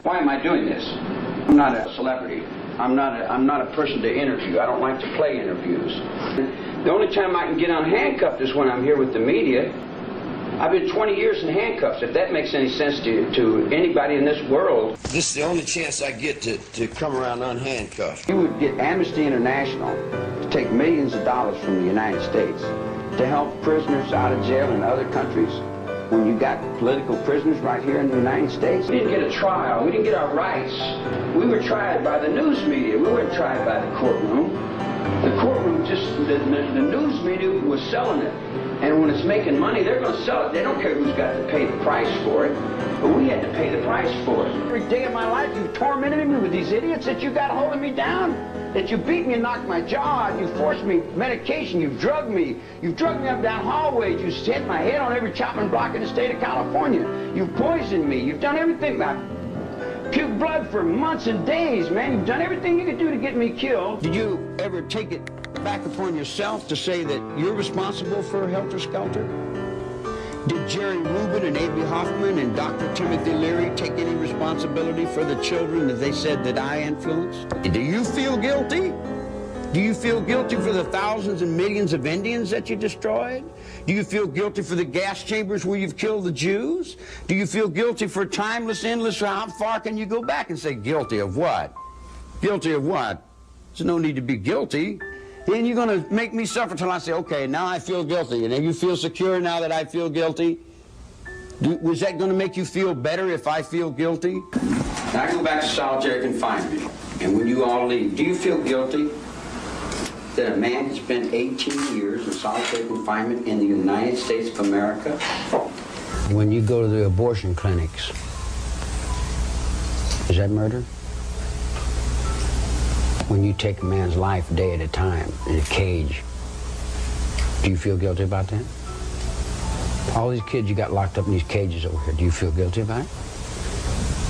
Why am I doing this? I'm not a celebrity. I'm not a person to interview. I don't like to play interviews. The only time I can get unhandcuffed is when I'm here with the media. I've been 20 years in handcuffs, if that makes any sense to anybody in this world. This is the only chance I get to come around unhandcuffed. You would get Amnesty International to take millions of dollars from the United States to help prisoners out of jail in other countries. When you got political prisoners right here in the United States, we didn't get a trial. We didn't get our rights. We were tried by the news media. We weren't tried by the courtroom. The courtroom just, the news media was selling it. And when it's making money, they're going to sell it. They don't care who's got to pay the price for it. But we had to pay the price for it. Every day of my life, you tormented me with these idiots that you got holding me down. That you beat me and knocked my jaw out. You forced me medication. You drugged me. You drugged me up down hallways. You hit my head on every chopping block in the state of California. You poisoned me. You've done everything. I puked blood for months and days, man. You've done everything you could do to get me killed. Did you ever take it back upon yourself to say that you're responsible for Helter Skelter? Did Jerry Rubin and A.B. Hoffman and Dr. Timothy Leary take any responsibility for the children that they said that I influenced? Do you feel guilty? Do you feel guilty for the thousands and millions of Indians that you destroyed? Do you feel guilty for the gas chambers where you've killed the Jews? Do you feel guilty for timeless, endless, how far can you go back and say guilty of what? Guilty of what? There's no need to be guilty. Then you're going to make me suffer till I say, okay, now I feel guilty. And then you feel secure now that I feel guilty? Was that going to make you feel better if I feel guilty? Now I go back to solitary confinement. And when you all leave, do you feel guilty that a man has spent 18 years in solitary confinement in the United States of America? When you go to the abortion clinics, is that murder? When you take a man's life a day at a time in a cage, do you feel guilty about that? All these kids you got locked up in these cages over here, do you feel guilty about it?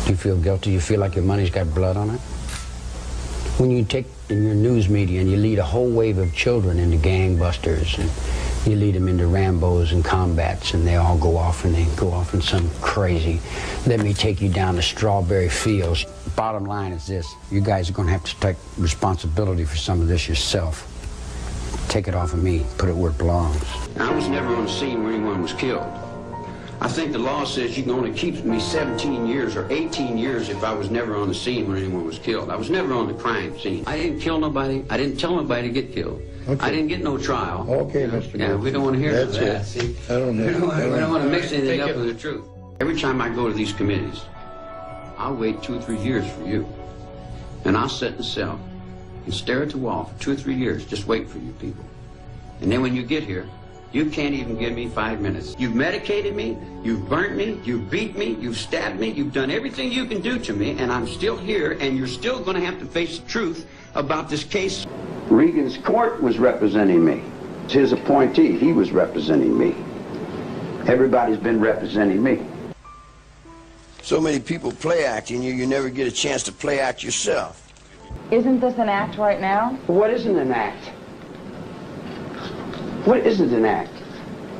Do you feel guilty? Do you feel like your money's got blood on it? When you take in your news media and you lead a whole wave of children into gangbusters and you lead them into Rambos and combats and they all go off and they go off in some crazy, let me take you down to strawberry fields. Bottom line is this, you guys are going to have to take responsibility for some of this yourself. Take it off of me, put it where it belongs. I was never on the scene where anyone was killed. I think the law says you can only keep me 17 years or 18 years if I was never on the scene when anyone was killed. I was never on the crime scene. I didn't kill nobody. I didn't tell nobody to get killed. Okay. I didn't get no trial. Okay, Mr. Yeah, we don't want to hear that. That's it. I don't know. We don't want to mix anything up with the truth. Every time I go to these committees, I'll wait 2 or 3 years for you. And I'll sit in the cell and stare at the wall for 2 or 3 years, just wait for you people. And then when you get here, you can't even give me 5 minutes. You've medicated me, you've burnt me, you've beat me, you've stabbed me, you've done everything you can do to me, and I'm still here, and you're still going to have to face the truth about this case. Regan's court was representing me. His appointee, he was representing me. Everybody's been representing me. So many people play acting you, you never get a chance to play act yourself. Isn't this an act right now? What isn't an act? What isn't an act?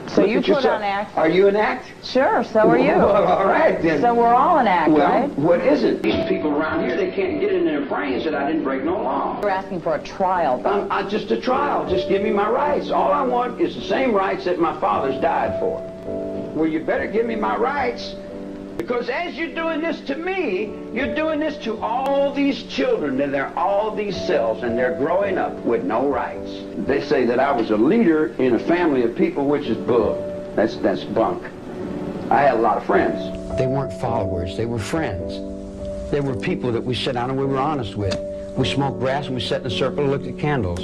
So Look you at put yourself. on act? Are you an act? Sure, so are you. Well, all right, then. So we're all an act, well, right? What isn't? These people around here, they can't get it in their brains that I didn't break no law. We're asking for a trial. Just a trial. Just give me my rights. All I want is the same rights that my fathers died for. Well, you better give me my rights. Because as you're doing this to me, you're doing this to all these children, and they're all these cells, and they're growing up with no rights. They say that I was a leader in a family of people, which is bull. That's bunk. I had a lot of friends. They weren't followers, they were friends. They were people that we sat down and we were honest with. We smoked grass and we sat in a circle and looked at candles.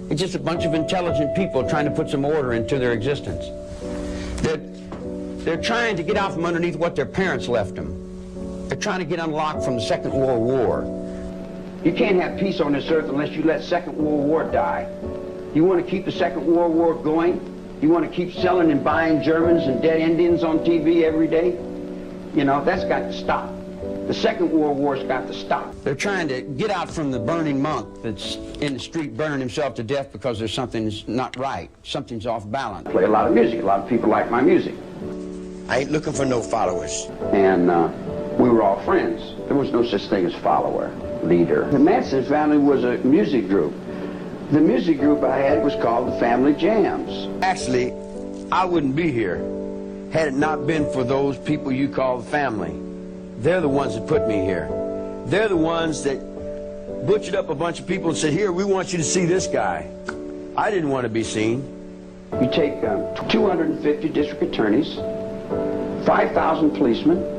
It's just a bunch of intelligent people trying to put some order into their existence. They're trying to get out from underneath what their parents left them. They're trying to get unlocked from the Second World War. You can't have peace on this earth unless you let Second World War die. You want to keep the Second World War going? You want to keep selling and buying Germans and dead Indians on TV every day? You know, that's got to stop. The Second World War's got to stop. They're trying to get out from the burning monk that's in the street burning himself to death because there's something's not right. Something's off balance. I play a lot of music. A lot of people like my music. I ain't looking for no followers. And we were were all friends. There was no such thing as follower, leader. The Manson family was a music group. The music group I had was called the Family Jams. Actually, I wouldn't be here had it not been for those people you call family. They're the ones that put me here. They're the ones that butchered up a bunch of people and said, here, we want you to see this guy. I didn't want to be seen. You take 250 district attorneys, 5,000 policemen,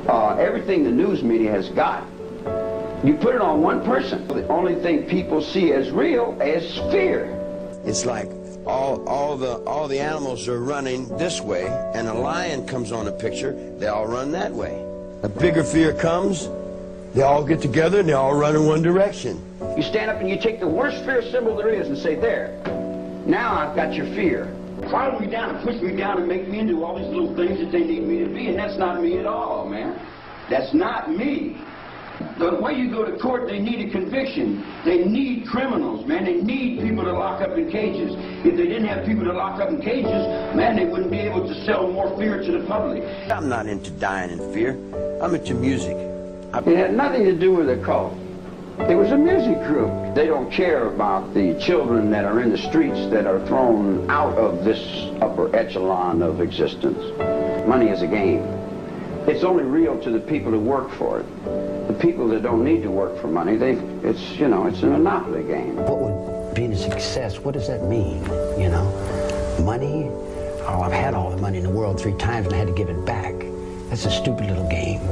everything the news media has got. You put it on one person. The only thing people see as real is fear. It's like all the animals are running this way, and a lion comes on the picture, they all run that way. A bigger fear comes, they all get together and they all run in one direction. You stand up and you take the worst fear symbol there is and say, there, now I've got your fear. Follow me down and push me down and make me into all these little things that they need me to be, and that's not me at all, man. That's not me. The way you go to court, they need a conviction. They need criminals, man. They need people to lock up in cages. If they didn't have people to lock up in cages, man, they wouldn't be able to sell more fear to the public. I'm not into dying in fear. I'm into music. It had nothing to do with a cult. It was a music group. They don't care about the children that are in the streets that are thrown out of this upper echelon of existence. Money is a game. It's only real to the people who work for it. The people that don't need to work for money, it's a monopoly game. What would being a success, what does that mean, you know? Money? Oh, I've had all the money in the world 3 times and I had to give it back. That's a stupid little game.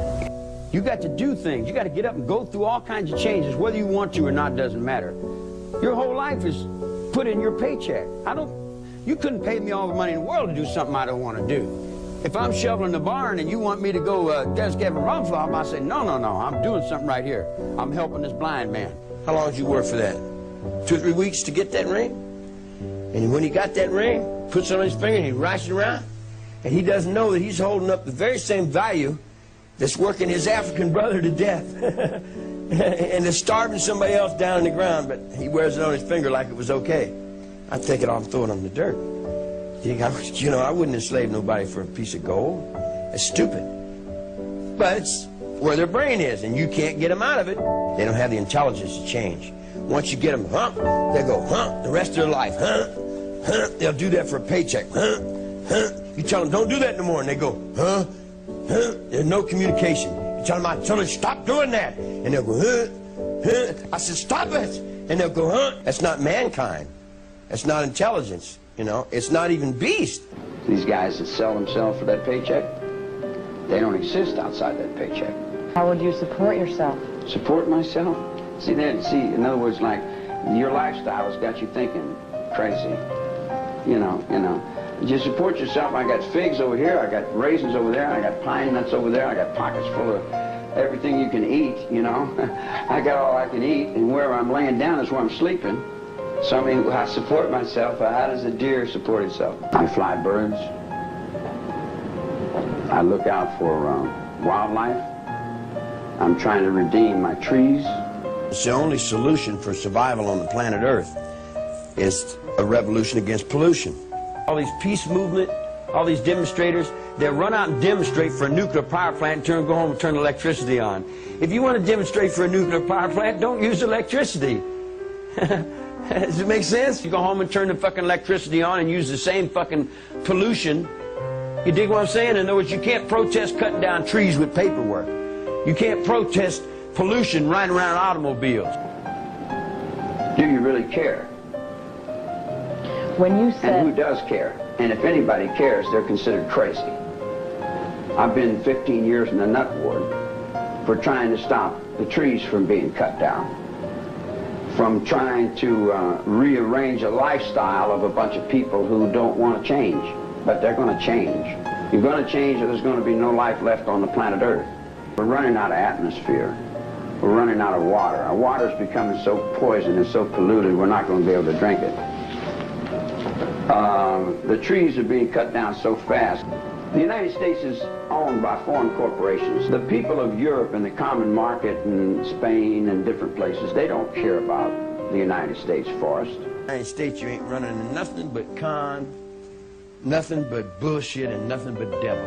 You got to do things. You got to get up and go through all kinds of changes. Whether you want to or not doesn't matter. Your whole life is put in your paycheck. You couldn't pay me all the money in the world to do something I don't want to do. If I'm shoveling the barn and you want me to go Des Gavin Rumflow, I say, no, I'm doing something right here. I'm helping this blind man. How long did you work for that? 2 or 3 weeks to get that ring? And when he got that ring, puts it on his finger and he writes it around, and he doesn't know that he's holding up the very same value that's working his African brother to death and is starving somebody else down in the ground, but he wears it on his finger like it was okay. I'd take it off and throw it on the dirt. You know, I wouldn't enslave nobody for a piece of gold. It's stupid. But it's where their brain is, and you can't get them out of it. They don't have the intelligence to change. Once you get them, they'll go, the rest of their life, They'll do that for a paycheck, You tell them, don't do that no more, and they go, There's no communication. You tell them, stop doing that. And they'll go, I said, stop it. And they'll go, That's not mankind. That's not intelligence. You know, it's not even beast. These guys that sell themselves for that paycheck, they don't exist outside that paycheck. How would you support yourself? Support myself? See, in other words, like, your lifestyle has got you thinking crazy. You know. You support yourself. I got figs over here, I got raisins over there, I got pine nuts over there, I got pockets full of everything you can eat, you know. I got all I can eat, and where I'm laying down is where I'm sleeping. So, I mean, I support myself. How does a deer support itself? I fly birds. I look out for wildlife. I'm trying to redeem my trees. It's the only solution for survival on the planet Earth is a revolution against pollution. All these peace movement, all these demonstrators, they'll run out and demonstrate for a nuclear power plant and go home and turn electricity on. If you want to demonstrate for a nuclear power plant, don't use electricity. Does it make sense? You go home and turn the fucking electricity on and use the same fucking pollution. You dig what I'm saying? In other words, you can't protest cutting down trees with paperwork. You can't protest pollution riding around automobiles. Do you really care? When you said... And who does care? And if anybody cares, they're considered crazy. I've been 15 years in the nut ward for trying to stop the trees from being cut down, from trying to rearrange a lifestyle of a bunch of people who don't want to change. But they're going to change. You're going to change or there's going to be no life left on the planet Earth. We're running out of atmosphere. We're running out of water. Our water's becoming so poisoned and so polluted we're not going to be able to drink it. The trees are being cut down so fast. The United States is owned by foreign corporations. The people of Europe and the common market and Spain and different places, they don't care about the United States forest. In the United States, you ain't running into nothing but con, nothing but bullshit, and nothing but devil.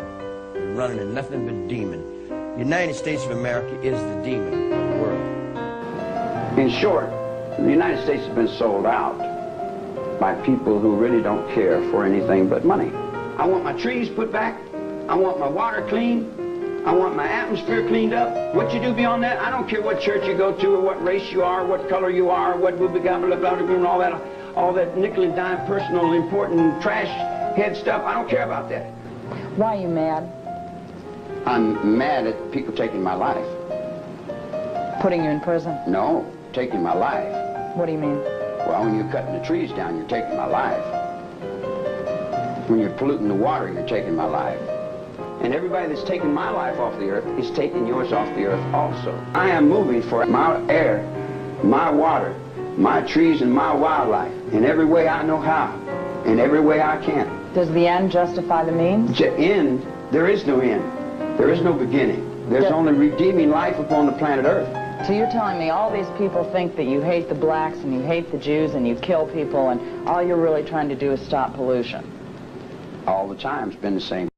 You're running into nothing but demon. United States of America is the demon of the world. In short, the United States has been sold out by people who really don't care for anything but money. I want my trees put back. I want my water clean. I want my atmosphere cleaned up. What you do beyond that, I don't care what church you go to or what race you are, what color you are, what blah, blah, blah, blah, blah, all that nickel and dime personal important trash head stuff. I don't care about that. Why are you mad? I'm mad at people taking my life. Putting you in prison? No, taking my life. What do you mean? Well, when you're cutting the trees down, you're taking my life. When you're polluting the water, you're taking my life. And everybody that's taking my life off the earth is taking yours off the earth also. I am moving for my air, my water, my trees, and my wildlife in every way I know how, in every way I can. Does the end justify the means? End? There is no end. There is no beginning. There's only redeeming life upon the planet Earth. So you're telling me all these people think that you hate the blacks and you hate the Jews and you kill people and all you're really trying to do is stop pollution? All the time it's been the same.